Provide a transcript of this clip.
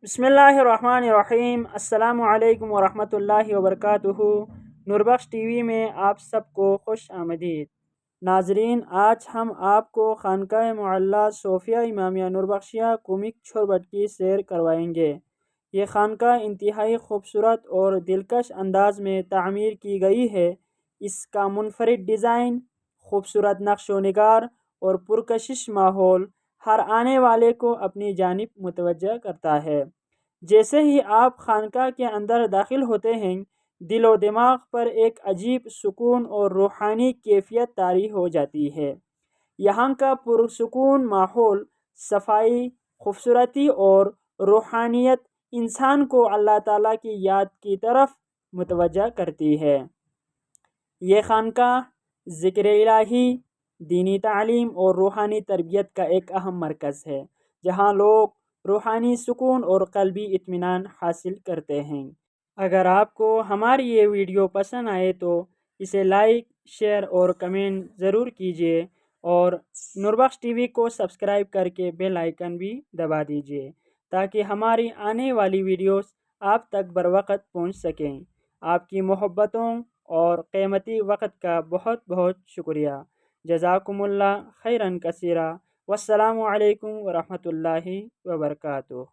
बिस्मिल्लाहिर्रहमानिर्रहीम। अस्सलामु अलैकुम वरहमतुल्लाहि वबरकातुहू। नूरबख्श टीवी में आप सबको खुश आमदीद। नाजरीन, आज हम आपको खानकाह मुअल्ला सोफिया इमामिया नूरबख्शिया कुमिक छोरबट की सैर करवाएंगे। ये खानकाह इंतहाई खूबसूरत और दिलकश अंदाज में तामीर की गई है। इसका मुनफरिद डिज़ाइन, खूबसूरत नक्श व निगार और पुरकशिश माहौल हर आने वाले को अपनी जानिब मुतवज्जह करता है। जैसे ही आप खानकाह के अंदर दाखिल होते हैं, दिल व दिमाग पर एक अजीब सुकून और रूहानी कैफियत तारी हो जाती है। यहाँ का पुरसुकून माहौल, सफाई, खूबसूरती और रूहानियत इंसान को अल्लाह ताला की याद की तरफ मुतवज्जह करती है। ये खानकाह ज़िक्र इलाही, दीनी तालीम और रूहानी तरबियत का एक अहम मरकज़ है, जहाँ लोग रूहानी सुकून और क़ल्बी इत्मीनान हासिल करते हैं। अगर आपको हमारी ये वीडियो पसंद आए तो इसे लाइक, शेयर और कमेंट ज़रूर कीजिए और नूरबख्श टीवी को सब्सक्राइब करके बेल आइकन भी दबा दीजिए ताकि हमारी आने वाली वीडियोस आप तक बर वक़्त पहुँच सकें। आपकी मोहब्बतों और क़ीमती वक़्त का बहुत बहुत शुक्रिया। जज़ाकुमुल्लाह खैरन कसीरा। वस्सलामु अलैकुम वरहमतुल्लाहि वबरकातुहू।